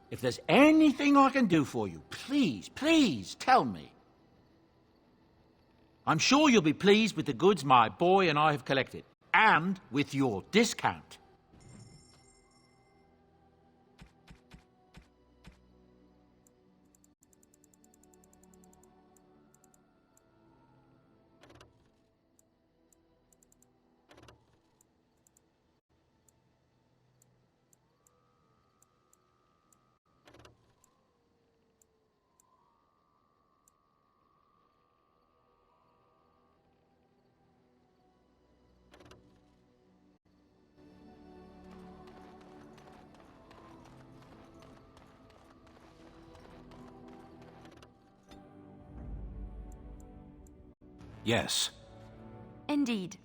If there's anything I can do for you, please, please tell me. I'm sure you'll be pleased with the goods my boy and I have collected, and with your discount. Yes. Indeed.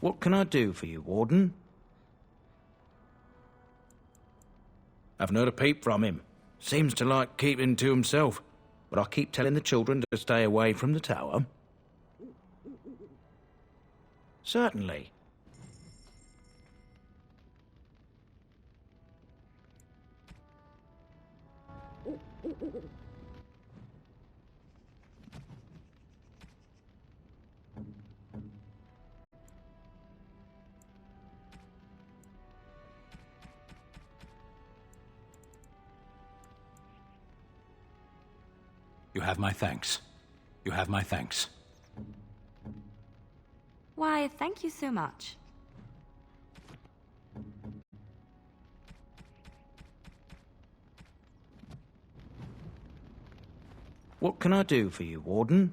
What can I do for you, Warden? Haven't heard a peep from him. Seems to like keeping to himself. But I keep telling the children to stay away from the tower. Certainly. You have my thanks. You have my thanks. Why, thank you so much. What can I do for you, Warden?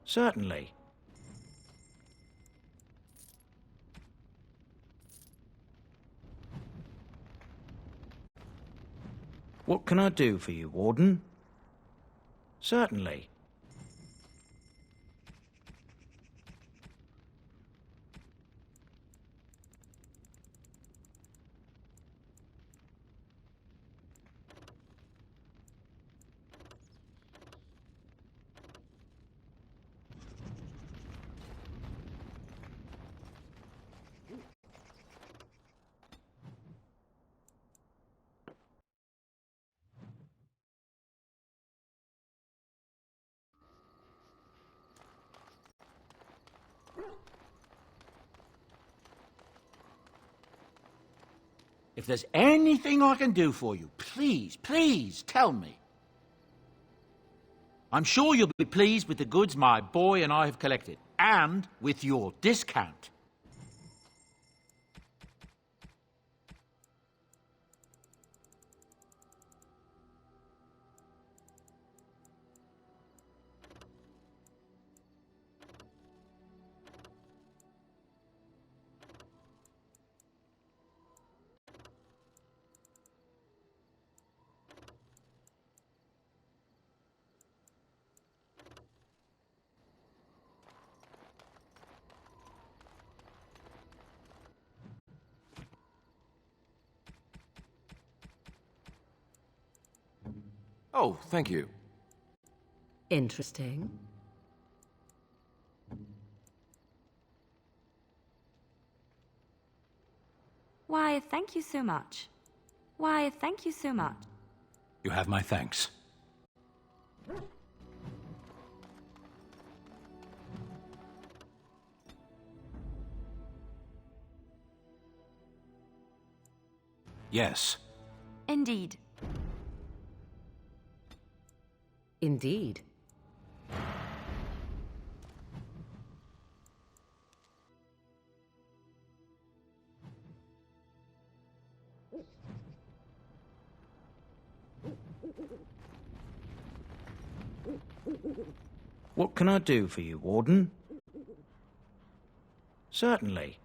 Certainly. What can I do for you, Warden? Certainly. If there's anything I can do for you, please, please tell me. I'm sure you'll be pleased with the goods my boy and I have collected, and with your discount. Oh, thank you. Interesting. Why, thank you so much. Why, thank you so much. You have my thanks. Yes. Indeed. Indeed. What can I do for you, Warden? Certainly.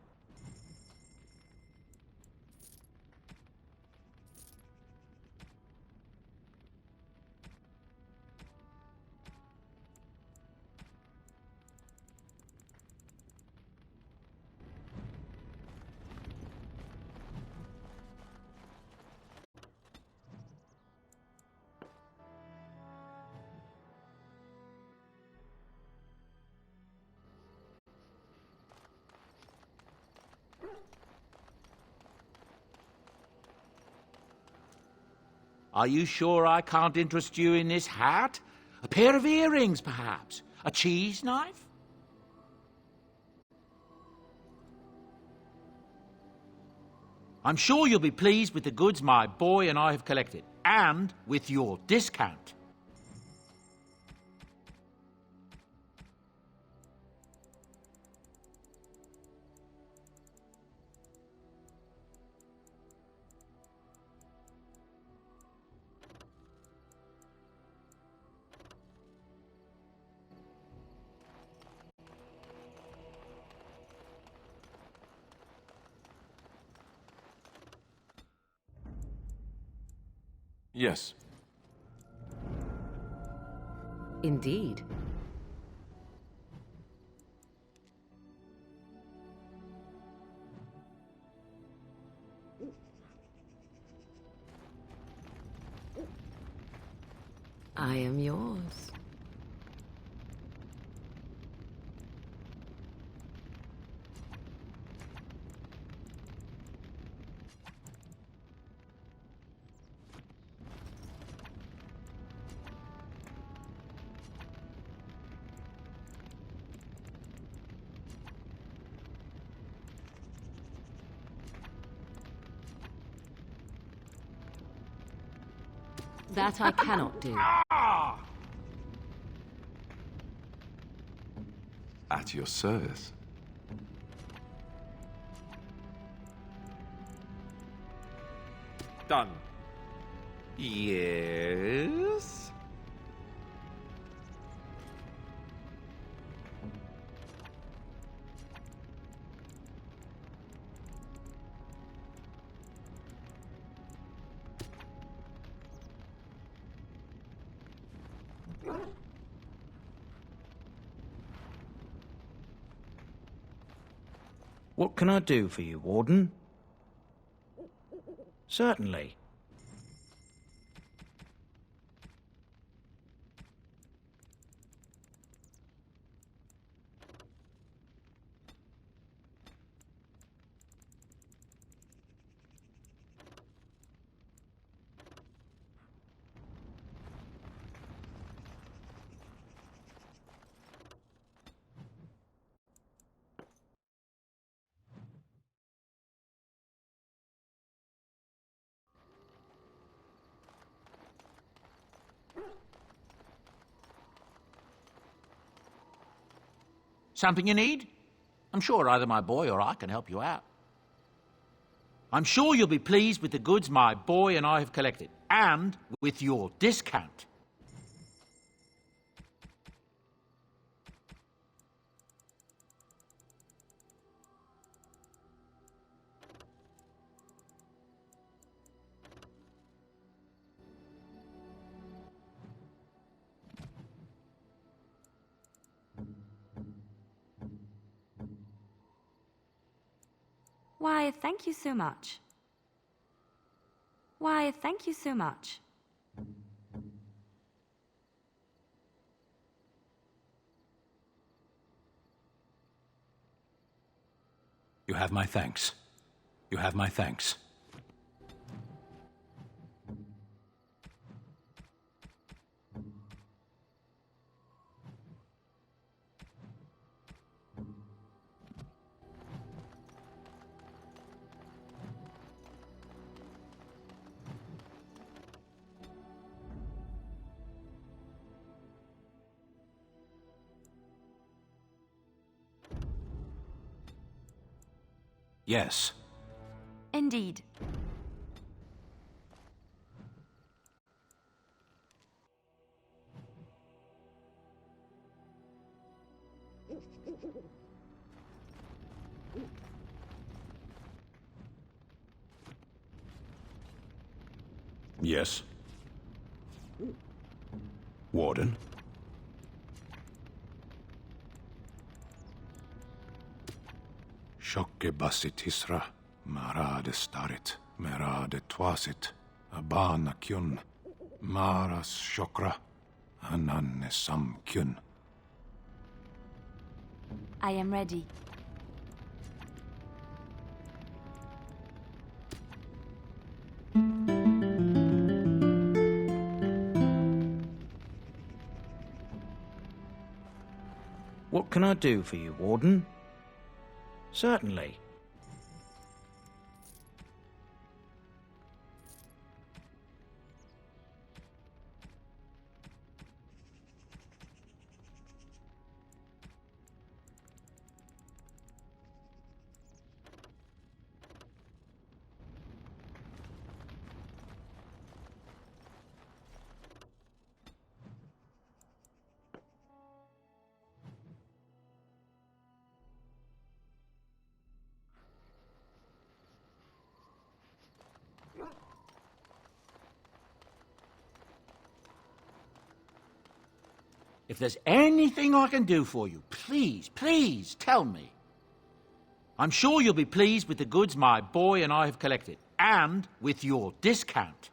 Are you sure I can't interest you in this hat? A pair of earrings, perhaps? A cheese knife? I'm sure you'll be pleased with the goods my boy and I have collected, and with your discount. Yes. Indeed. I am yours. That I cannot do. At your service. Done. Yes? What can I do for you, Warden? Certainly. Something you need? I'm sure either my boy or I can help you out. I'm sure you'll be pleased with the goods my boy and I have collected, and with your discount. Why, thank you so much. Why, thank you so much. You have my thanks. You have my thanks. Yes. Indeed. Yes. Warden? Shokke basit hisra, marade starit, merade twasit, abana kyun, maras shokra, ananne sam kyun. I am ready. What can I do for you, Warden? Certainly. If there's anything I can do for you, please, please tell me. I'm sure you'll be pleased with the goods my boy and I have collected, and with your discount.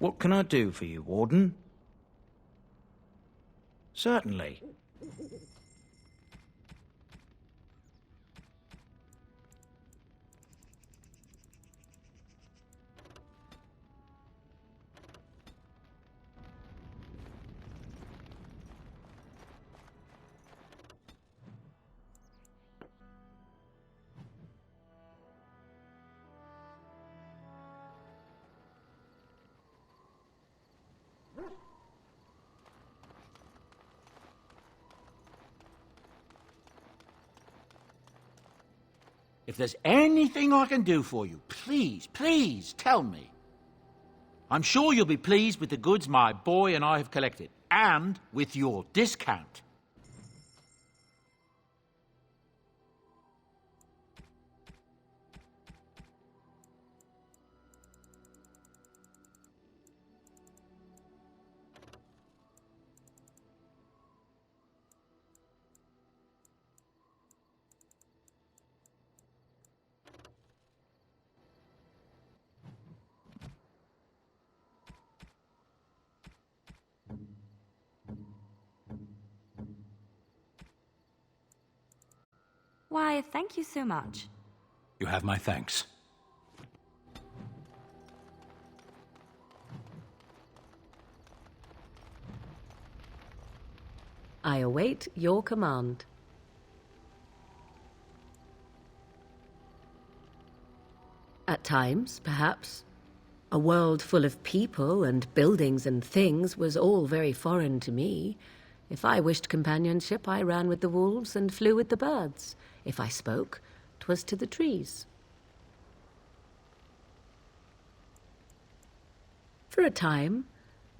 What can I do for you, Warden? Certainly. If there's anything I can do for you, please, please tell me. I'm sure you'll be pleased with the goods my boy and I have collected, and with your discount. Why, thank you so much. You have my thanks. I await your command. At times, perhaps, a world full of people and buildings and things was all very foreign to me. If I wished companionship, I ran with the wolves and flew with the birds. If I spoke, 'twas to the trees. For a time,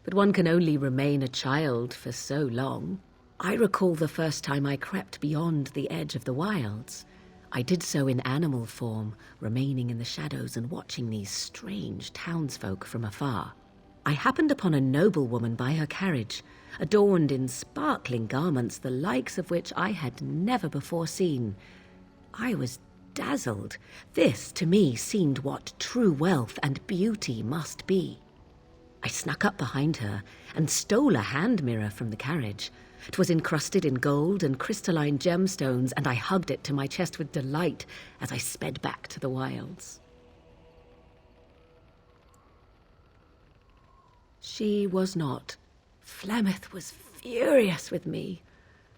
but one can only remain a child for so long. I recall the first time I crept beyond the edge of the wilds. I did so in animal form, remaining in the shadows and watching these strange townsfolk from afar. I happened upon a noblewoman by her carriage, adorned in sparkling garments, the likes of which I had never before seen. I was dazzled. This, to me, seemed what true wealth and beauty must be. I snuck up behind her and stole a hand mirror from the carriage. 'Twas encrusted in gold and crystalline gemstones, and I hugged it to my chest with delight as I sped back to the wilds. She was not. Flemeth was furious with me.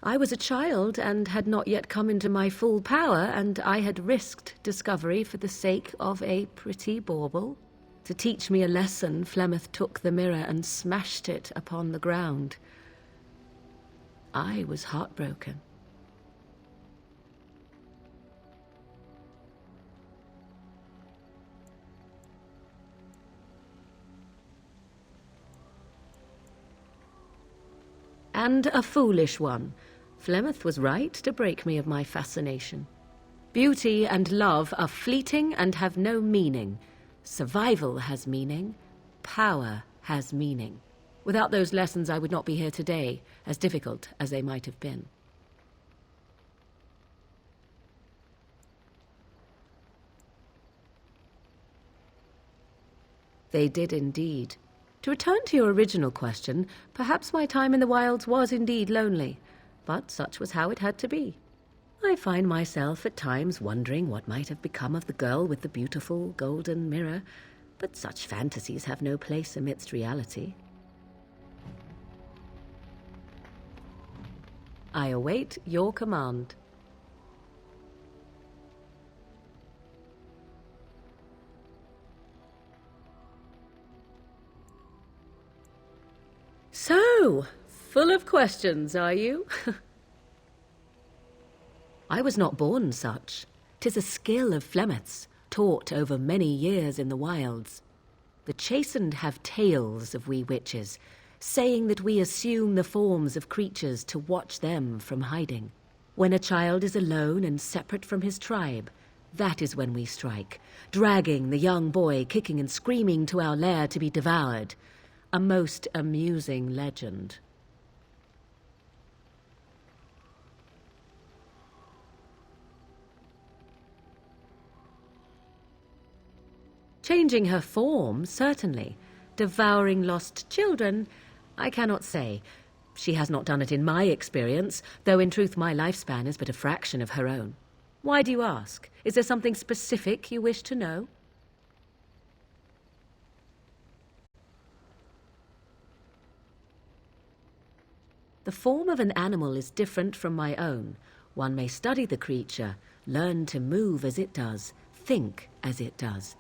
I was a child and had not yet come into my full power, and I had risked discovery for the sake of a pretty bauble. To teach me a lesson, Flemeth took the mirror and smashed it upon the ground. I was heartbroken. And a foolish one. Flemeth was right to break me of my fascination. Beauty and love are fleeting and have no meaning. Survival has meaning. Power has meaning. Without those lessons, I would not be here today, as difficult as they might have been. They did indeed. To return to your original question, perhaps my time in the wilds was indeed lonely, but such was how it had to be. I find myself at times wondering what might have become of the girl with the beautiful golden mirror, but such fantasies have no place amidst reality. I await your command. So, full of questions, are you? I was not born such. 'Tis a skill of Flemeth's, taught over many years in the wilds. The chastened have tales of we witches, saying that we assume the forms of creatures to watch them from hiding. When a child is alone and separate from his tribe, that is when we strike, dragging the young boy kicking and screaming to our lair to be devoured. A most amusing legend. Changing her form, certainly. Devouring lost children, I cannot say. She has not done it in my experience, though in truth my lifespan is but a fraction of her own. Why do you ask? Is there something specific you wish to know? The form of an animal is different from my own. One may study the creature, learn to move as it does, think as it does.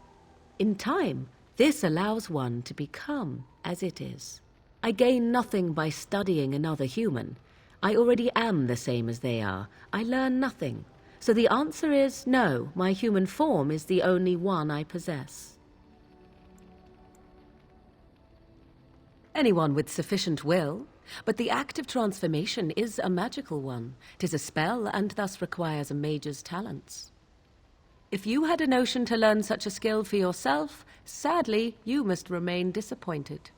In time, this allows one to become as it is. I gain nothing by studying another human. I already am the same as they are. I learn nothing. So the answer is no, my human form is the only one I possess. Anyone with sufficient will, but the act of transformation is a magical one. 'Tis a spell and thus requires a mage's talents. If you had a notion to learn such a skill for yourself, sadly, you must remain disappointed.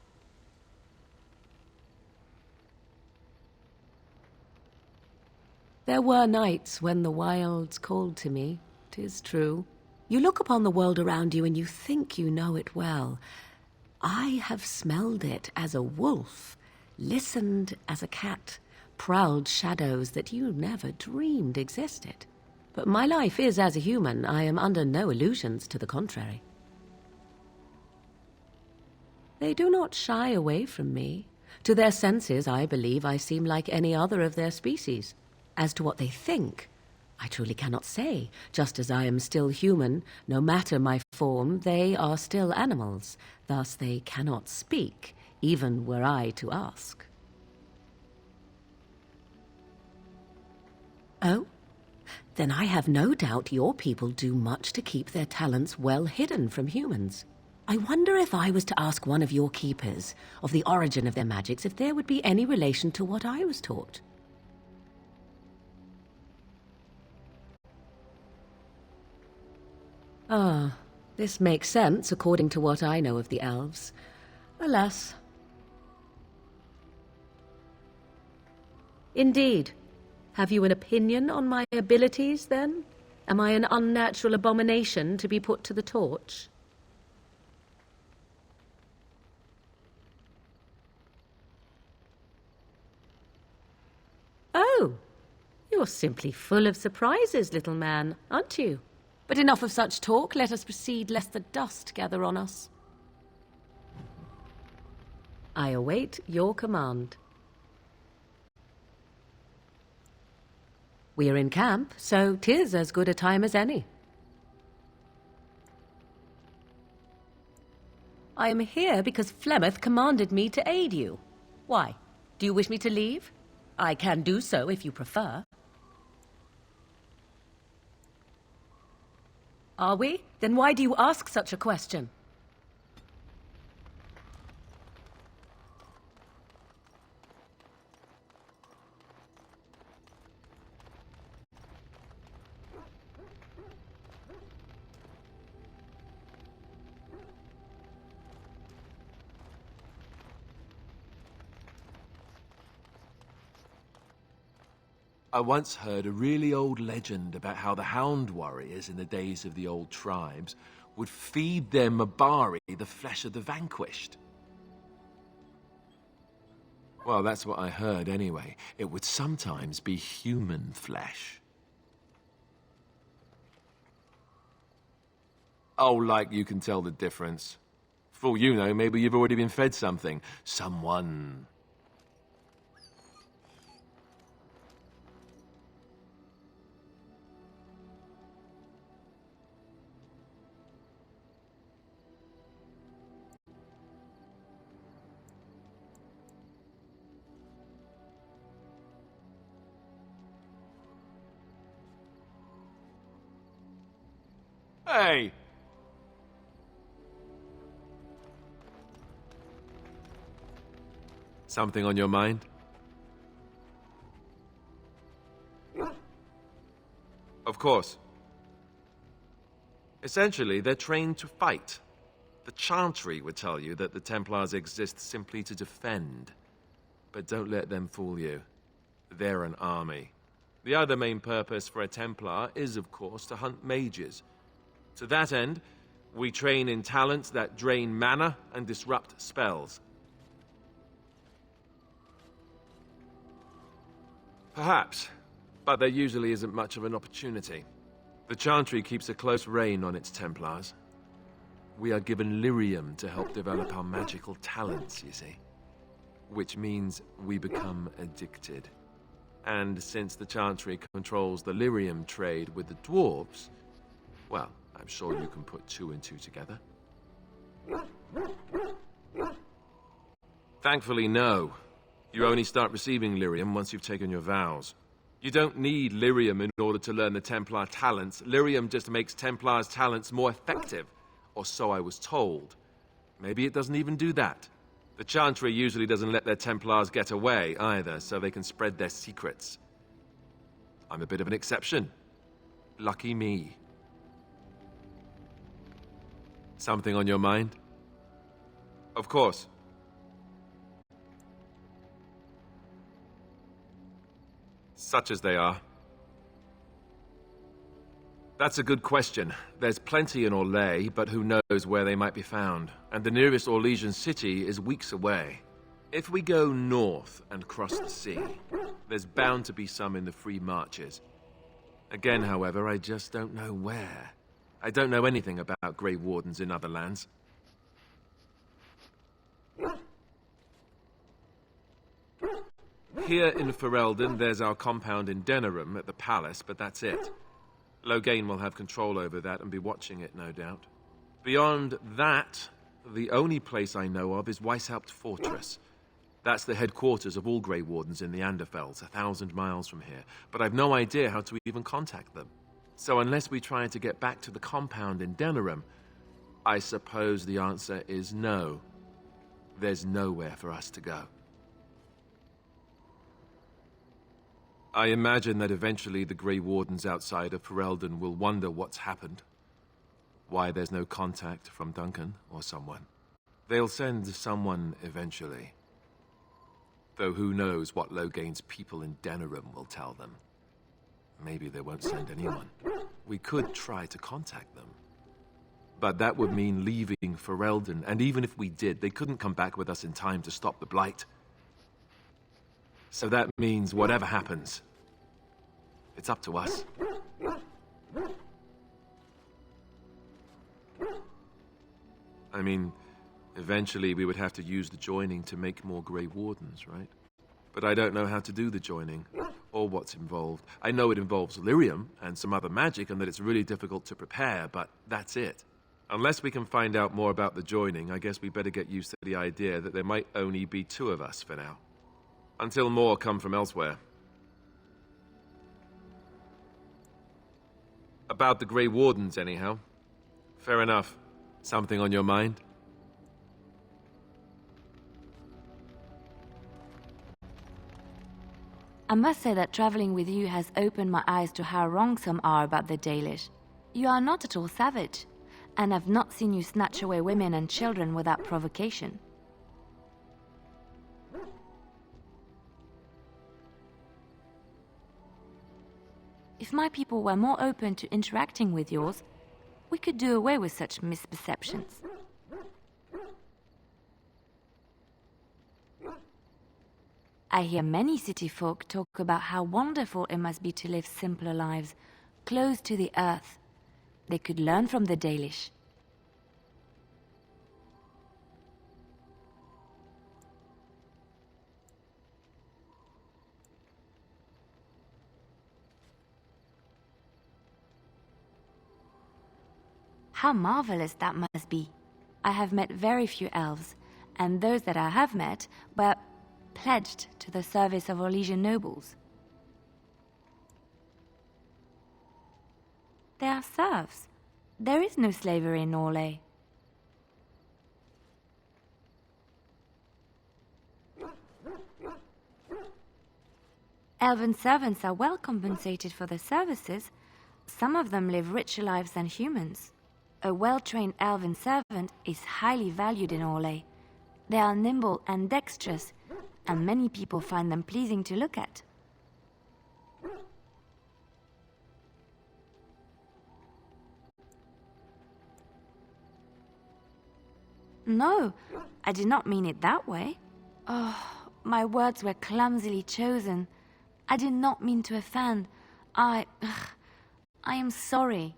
There were nights when the wilds called to me, 'tis true. You look upon the world around you and you think you know it well. I have smelled it as a wolf, listened as a cat, prowled shadows that you never dreamed existed. But my life is as a human. I am under no illusions to the contrary. They do not shy away from me. To their senses, I believe I seem like any other of their species. As to what they think, I truly cannot say. Just as I am still human, no matter my form, they are still animals. Thus they cannot speak, even were I to ask. Oh? Then I have no doubt your people do much to keep their talents well hidden from humans. I wonder if I was to ask one of your keepers of the origin of their magics, if there would be any relation to what I was taught. Ah, this makes sense according to what I know of the elves. Alas. Indeed. Have you an opinion on my abilities, then? Am I an unnatural abomination to be put to the torch? You're simply full of surprises, little man, aren't you? But enough of such talk. Let us proceed, lest the dust gather on us. I await your command. We are in camp, so 'tis as good a time as any. I am here because Flemeth commanded me to aid you. Why? Do you wish me to leave? I can do so if you prefer. Are we? Then why do you ask such a question? I once heard a really old legend about how the Hound warriors in the days of the old tribes would feed their Mabari the flesh of the vanquished. Well, that's what I heard anyway. It would sometimes be human flesh. Oh, like you can tell the difference. For all you know, maybe you've already been fed something. Someone. Hey! Something on your mind? Of course. Essentially, they're trained to fight. The Chantry would tell you that the Templars exist simply to defend. But don't let them fool you. They're an army. The other main purpose for a Templar is, of course, to hunt mages. To that end, we train in talents that drain mana and disrupt spells. Perhaps, but there usually isn't much of an opportunity. The Chantry keeps a close rein on its Templars. We are given lyrium to help develop our magical talents, you see. Which means we become addicted. And since the Chantry controls the lyrium trade with the dwarves, well, I'm sure you can put two and two together. Thankfully, no. You only start receiving lyrium once you've taken your vows. You don't need lyrium in order to learn the Templar talents. Lyrium just makes Templars' talents more effective, or so I was told. Maybe it doesn't even do that. The Chantry usually doesn't let their Templars get away either, so they can spread their secrets. I'm a bit of an exception. Lucky me. Something on your mind? Of course. Such as they are. That's a good question. There's plenty in Orlais, but who knows where they might be found. And the nearest Orlesian city is weeks away. If we go north and cross the sea, there's bound to be some in the Free Marches. Again, however, I just don't know where. I don't know anything about Grey Wardens in other lands. Here in Ferelden, there's our compound in Denerim at the palace, but that's it. Loghain will have control over that and be watching it, no doubt. Beyond that, the only place I know of is Weishaupt Fortress. That's the headquarters of all Grey Wardens in the Anderfells, 1,000 miles from here. But I've no idea how to even contact them. So unless we try to get back to the compound in Denerim, I suppose the answer is no. There's nowhere for us to go. I imagine that eventually the Grey Wardens outside of Ferelden will wonder what's happened. Why there's no contact from Duncan or someone. They'll send someone eventually. Though who knows what Loghain's people in Denerim will tell them. Maybe they won't send anyone. We could try to contact them. But that would mean leaving Ferelden, and even if we did, they couldn't come back with us in time to stop the Blight. So that means whatever happens, It's up to us. I mean, eventually we would have to use the joining to make more Grey Wardens, right? But I don't know how to do the joining, or what's involved. I know it involves lyrium and some other magic, and that it's really difficult to prepare, but that's it. Unless we can find out more about the joining, I guess we better get used to the idea that there might only be 2 of us for now. Until more come from elsewhere. About the Grey Wardens, anyhow. Fair enough. Something on your mind? I must say that traveling with you has opened my eyes to how wrong some are about the Dalish. You are not at all savage, and I've not seen you snatch away women and children without provocation. If my people were more open to interacting with yours, we could do away with such misperceptions. I hear many city folk talk about how wonderful it must be to live simpler lives, close to the earth. They could learn from the Dalish. How marvelous that must be. I have met very few elves, and those that I have met were pledged to the service of Orlesian nobles. They are serfs. There is no slavery in Orlais. Elven servants are well compensated for their services. Some of them live richer lives than humans. A well-trained elven servant is highly valued in Orlais. They are nimble and dexterous, and many people find them pleasing to look at. No, I did not mean it that way. Oh, my words were clumsily chosen. I did not mean to offend. I am sorry.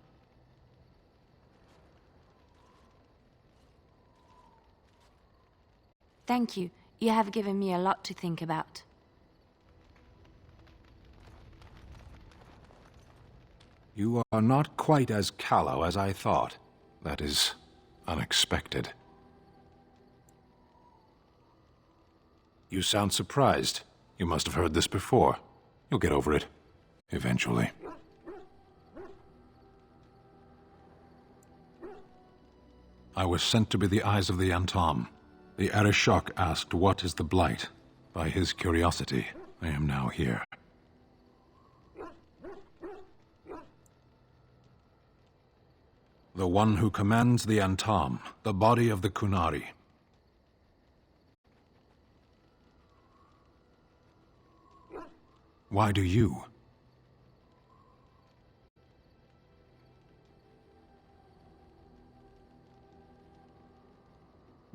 Thank you. You have given me a lot to think about. You are not quite as callow as I thought. That is unexpected. You sound surprised. You must have heard this before. You'll get over it. Eventually. I was sent to be the eyes of the Antom. The Arishok asked, "What is the Blight?" By his curiosity, I am now here. The one who commands the Antom, the body of the Kunari. Why do you?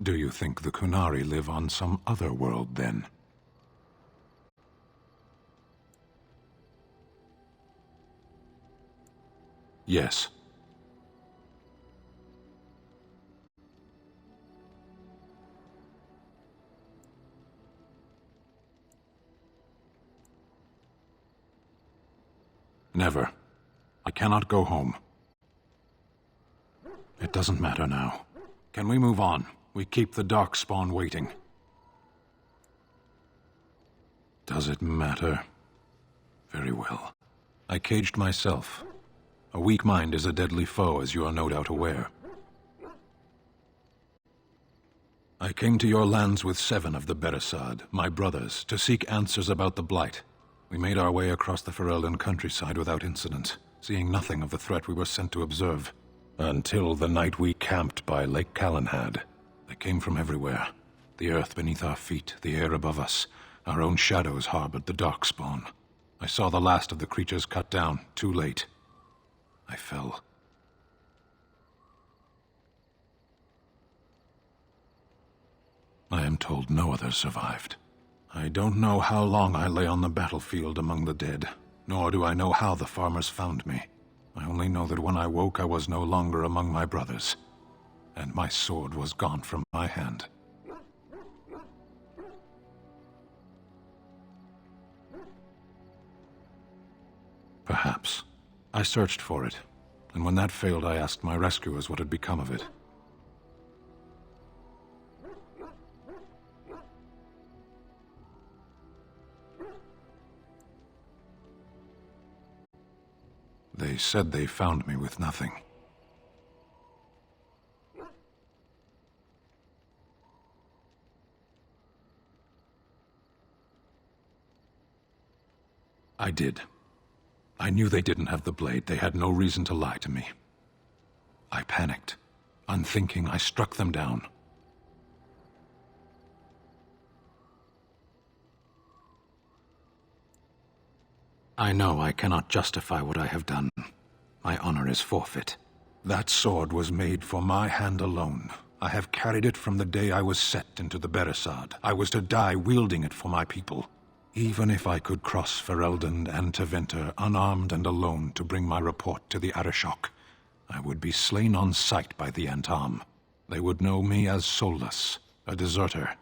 Do you think the Kunari live on some other world, then? Yes. Never. I cannot go home. It doesn't matter now. Can we move on? We keep the Darkspawn waiting. Does it matter? Very well. I caged myself. A weak mind is a deadly foe, as you are no doubt aware. I came to your lands with 7 of the Beresad, my brothers, to seek answers about the Blight. We made our way across the Ferelden countryside without incident, seeing nothing of the threat we were sent to observe. Until the night we camped by Lake Calenhad. They came from everywhere. The earth beneath our feet, the air above us. Our own shadows harbored the Darkspawn. I saw the last of the creatures cut down, too late. I fell. I am told no others survived. I don't know how long I lay on the battlefield among the dead. Nor do I know how the farmers found me. I only know that when I woke, I was no longer among my brothers, and my sword was gone from my hand. Perhaps. I searched for it, and when that failed, I asked my rescuers what had become of it. They said they found me with nothing. I did. I knew they didn't have the blade. They had no reason to lie to me. I panicked. Unthinking, I struck them down. I know I cannot justify what I have done. My honor is forfeit. That sword was made for my hand alone. I have carried it from the day I was set into the Beresad. I was to die wielding it for my people. Even if I could cross Ferelden and Tevinter unarmed and alone to bring my report to the Arishok, I would be slain on sight by the Antam. They would know me as soulless, a deserter.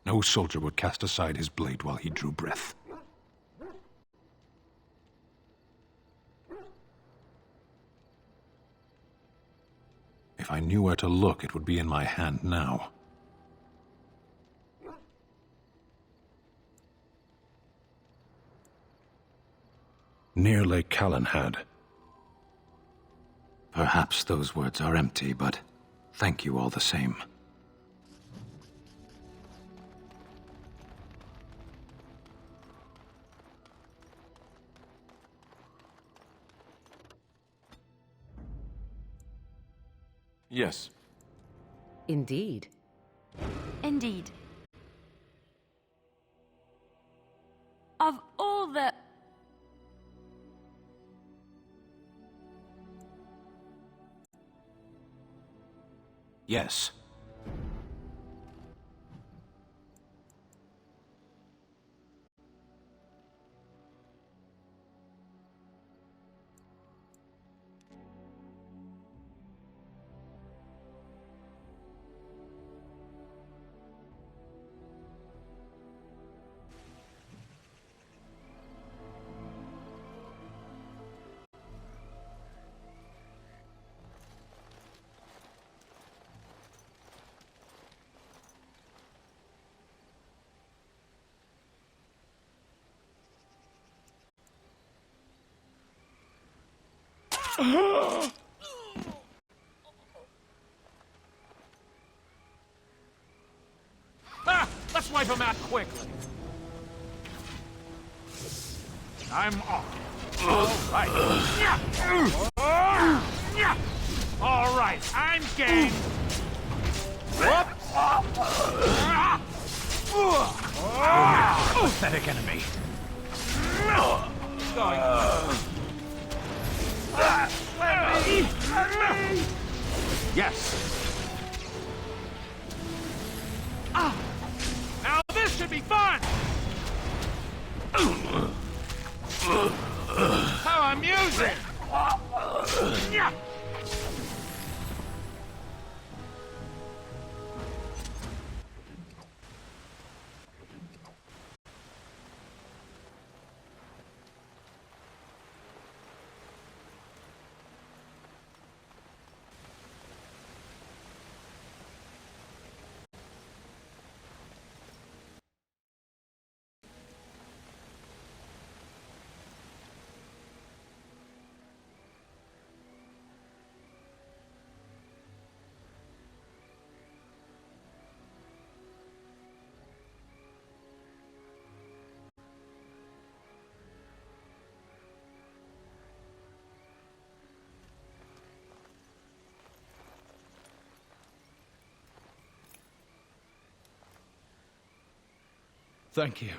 No soldier would cast aside his blade while he drew breath. If I knew where to look, it would be in my hand now. Near Lake Callanhad. Perhaps those words are empty, but thank you all the same. Yes. Indeed. Indeed. Of all the... Yes. Let's wipe him out quickly. I'm off. All right. All right, I'm game. Pathetic enemy. Yes. Now this should be fun. How amusing. Thank you.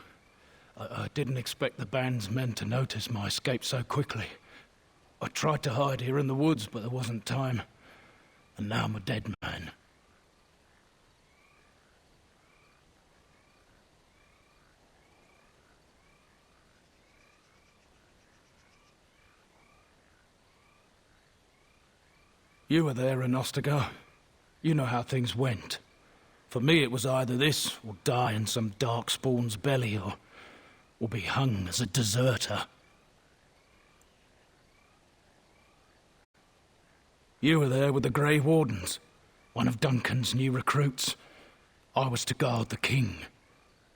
I didn't expect the band's men to notice my escape so quickly. I tried to hide here in the woods, but there wasn't time. And now I'm a dead man. You were there in Ostagar. You know how things went. For me, it was either this, or die in some darkspawn's belly, or be hung as a deserter. You were there with the Grey Wardens, one of Duncan's new recruits. I was to guard the king.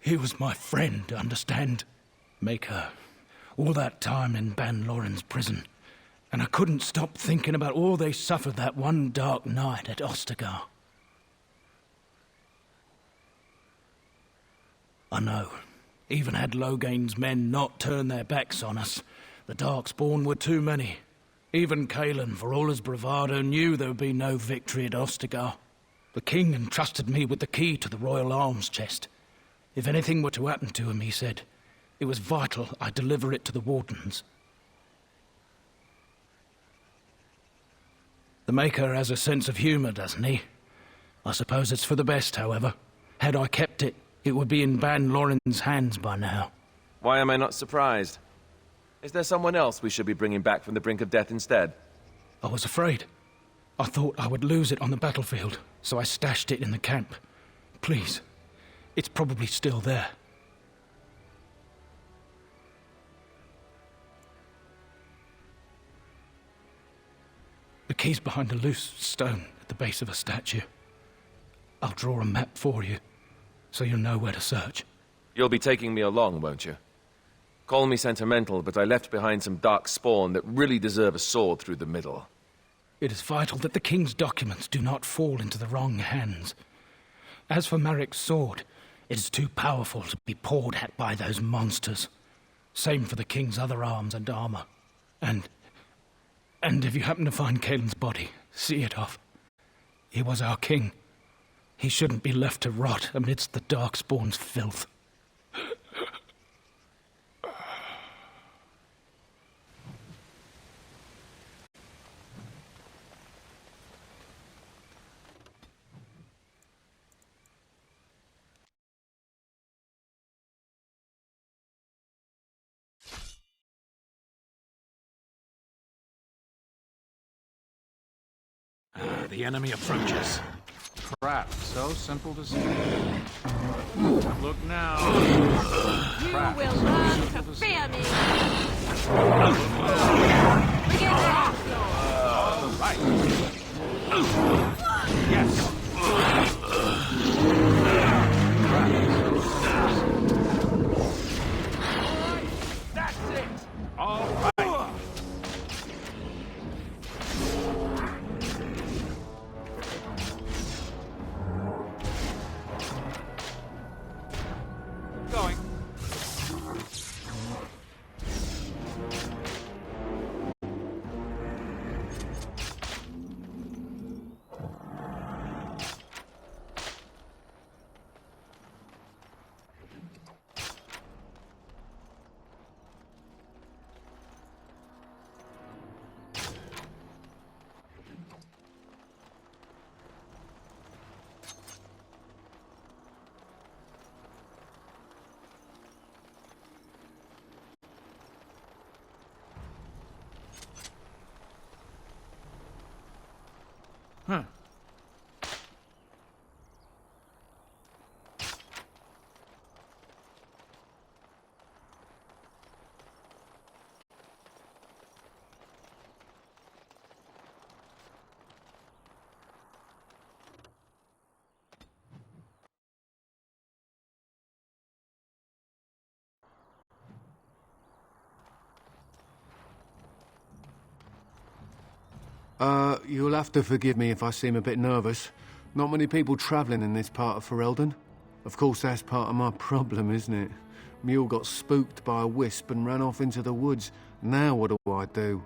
He was my friend, understand? Maker. All that time in Ban Loren's prison. And I couldn't stop thinking about all they suffered that one dark night at Ostagar. I know. Even had Logain's men not turned their backs on us, the Darkspawn were too many. Even Cailan, for all his bravado, knew there would be no victory at Ostagar. The king entrusted me with the key to the royal arms chest. If anything were to happen to him, he said, it was vital I deliver it to the Wardens. The Maker has a sense of humor, doesn't he? I suppose it's for the best, however. Had I kept it, it would be in Ban Loren's hands by now. Why am I not surprised? Is there someone else we should be bringing back from the brink of death instead? I was afraid. I thought I would lose it on the battlefield, so I stashed it in the camp. Please, it's probably still there. The key's behind a loose stone at the base of a statue. I'll draw a map for you, so you'll know where to search. You'll be taking me along, won't you? Call me sentimental, but I left behind some dark spawn that really deserve a sword through the middle. It is vital that the king's documents do not fall into the wrong hands. As for Marik's sword, it is too powerful to be pawed at by those monsters. Same for the king's other arms and armor. And if you happen to find Cailan's body, see it off. He was our king. He shouldn't be left to rot amidst the Darkspawn's filth. The enemy approaches. Crap, so simple to see. Look now. Crap, will so learn simple to see. fear me. Right. Yes. That's it. All right. Going. Huh. You'll have to forgive me if I seem a bit nervous. Not many people travelling in this part of Ferelden. Of course, that's part of my problem, isn't it? Mule got spooked by a wisp and ran off into the woods. Now what do I do?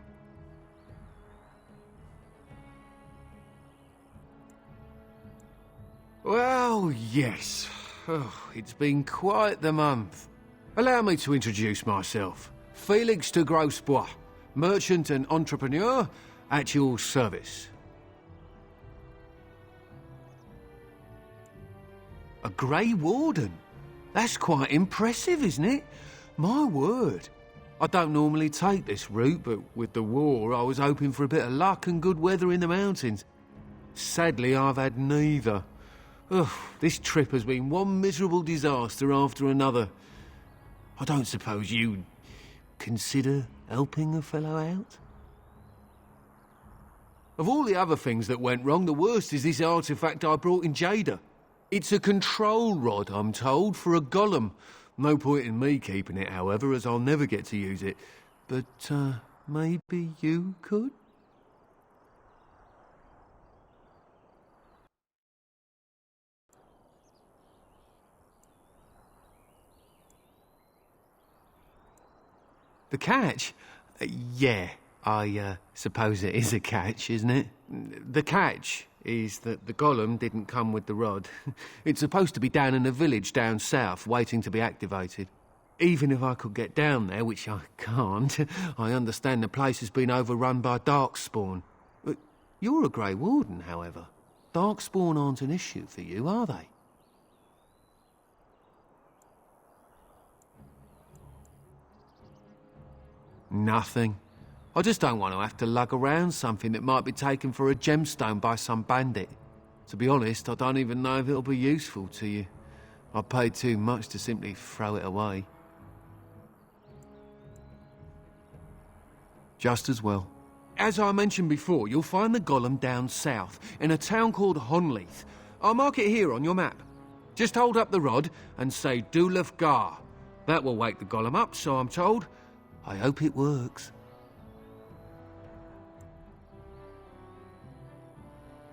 Well, yes. Oh, it's been quite the month. Allow me to introduce myself. Felix de Grosbois, merchant and entrepreneur at your service. A Grey Warden? That's quite impressive, isn't it? My word. I don't normally take this route, but with the war, I was hoping for a bit of luck and good weather in the mountains. Sadly, I've had neither. Ugh, this trip has been one miserable disaster after another. I don't suppose you'd consider helping a fellow out? Of all the other things that went wrong, the worst is this artifact I brought in Jada. It's a control rod, I'm told, for a golem. No point in me keeping it, however, as I'll never get to use it. But, maybe you could? The catch? Yeah, I suppose it is a catch, isn't it? The catch is that the golem didn't come with the rod. It's supposed to be down in a village down south, waiting to be activated. Even if I could get down there, which I can't, I understand the place has been overrun by darkspawn. But you're a Grey Warden, however. Darkspawn aren't an issue for you, are they? Nothing. I just don't want to have to lug around something that might be taken for a gemstone by some bandit. To be honest, I don't even know if it'll be useful to you. I paid too much to simply throw it away. Just as well. As I mentioned before, you'll find the golem down south, in a town called Honleith. I'll mark it here on your map. Just hold up the rod and say Dulaf Gar. That will wake the golem up, so I'm told. I hope it works.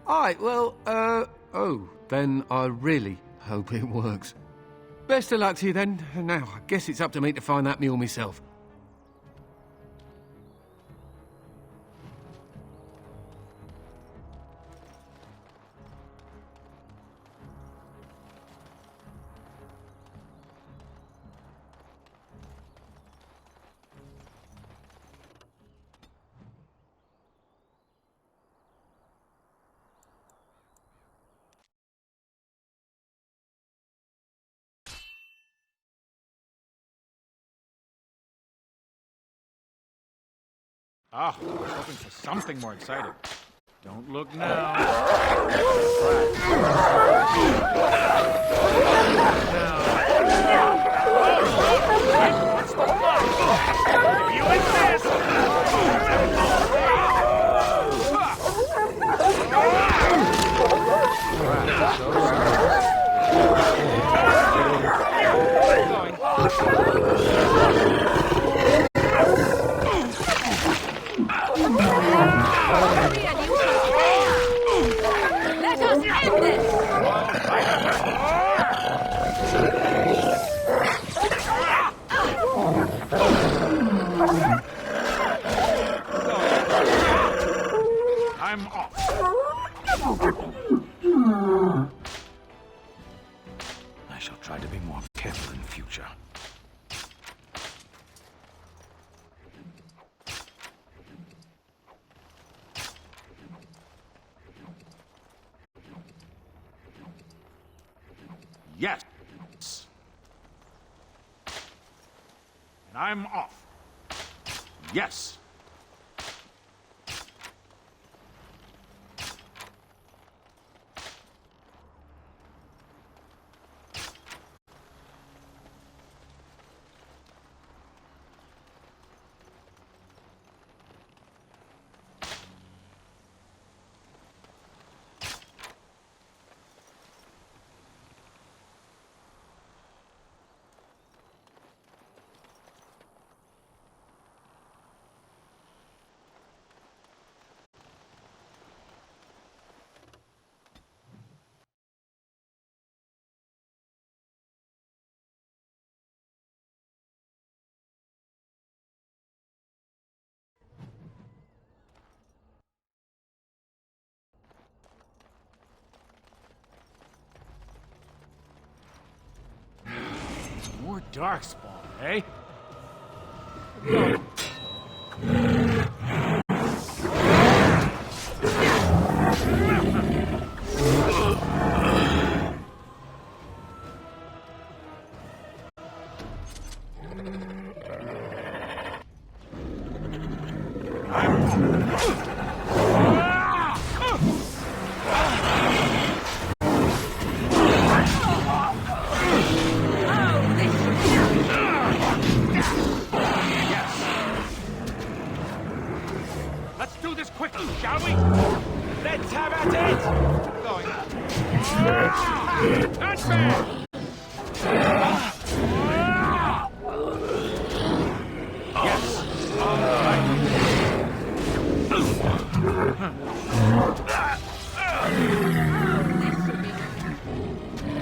Alright, well, oh, then I really hope it works. Best of luck to you then. Now, I guess it's up to me to find that mule myself. Ah, I was hoping for something more exciting. Don't look now. What's the line? You insist! Let us end this! I'm off. I shall try to be more careful in future. Yes. And I'm off. Yes. More darkspawn, eh? Let's do this quickly, shall we? Let's have at it! Going. Not fair! Yes. All right.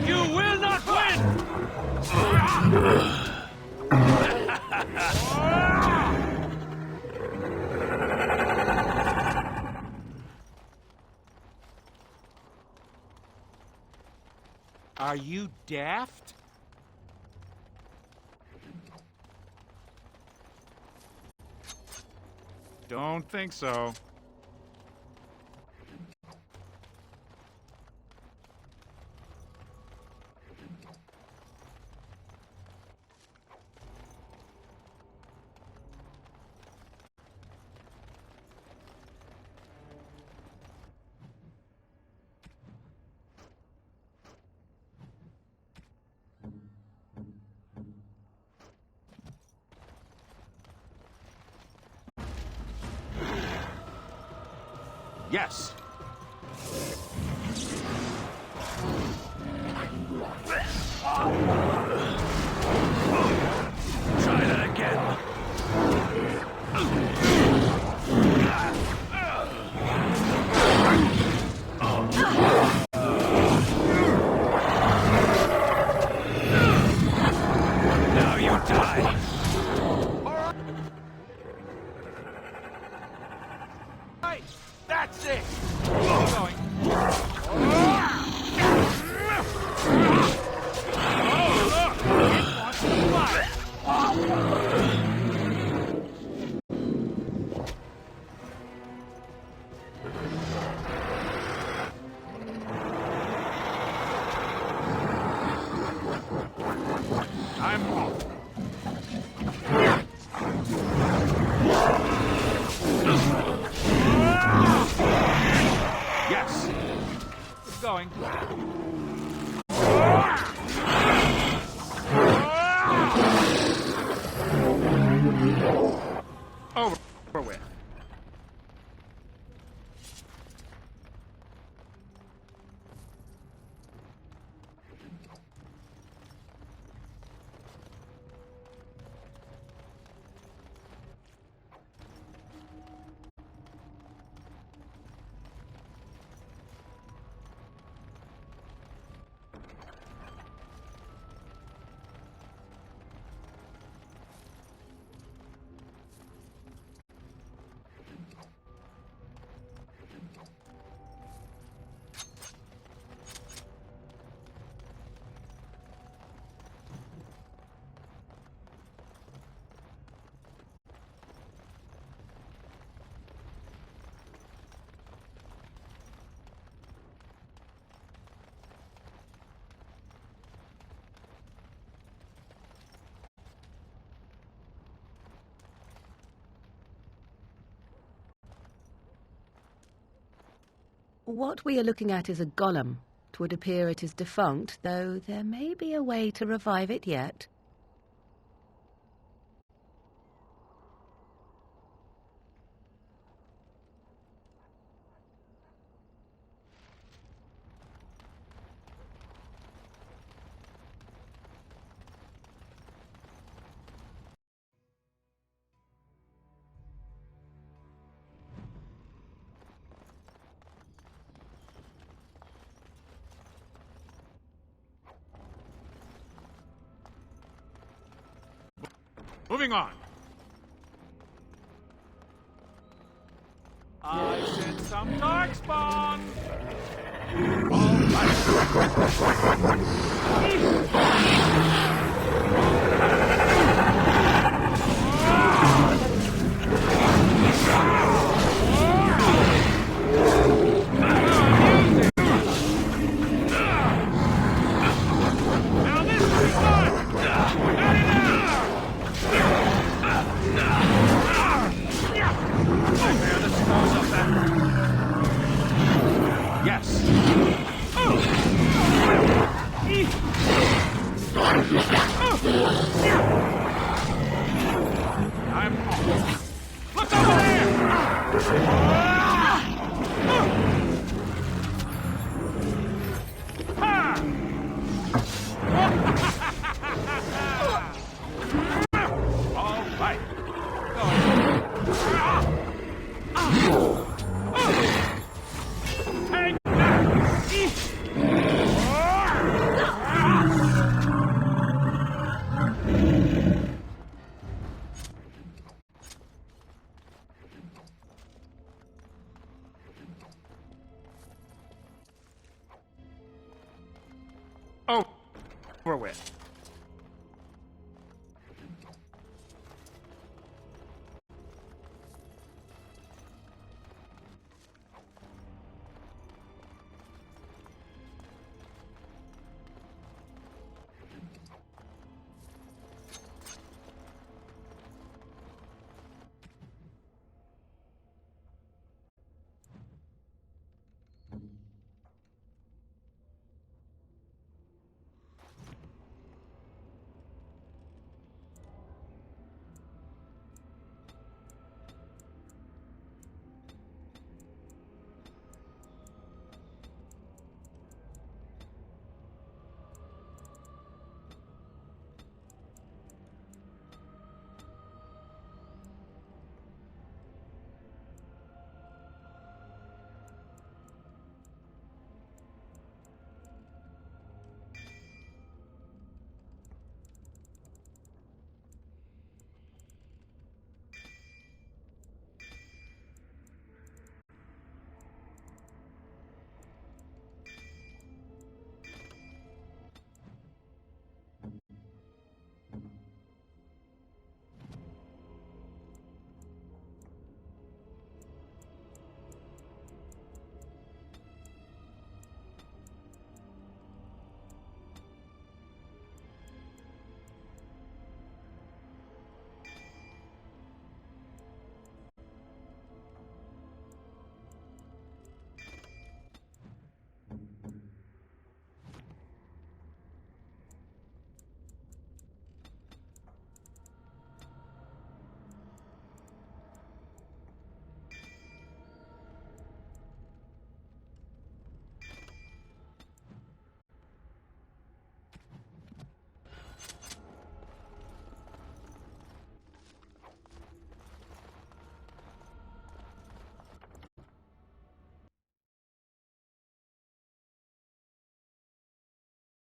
You will not win! Are you daft? Don't think so. Yes. Try that again. Now you die. Right, that's it. Keep going. I'm off. Yes. Keep going. Over with. What we are looking at is a golem. It would appear it is defunct, though there may be a way to revive it yet. Moving on. I sent some darkspawn. Now this is fun! I bear the over with.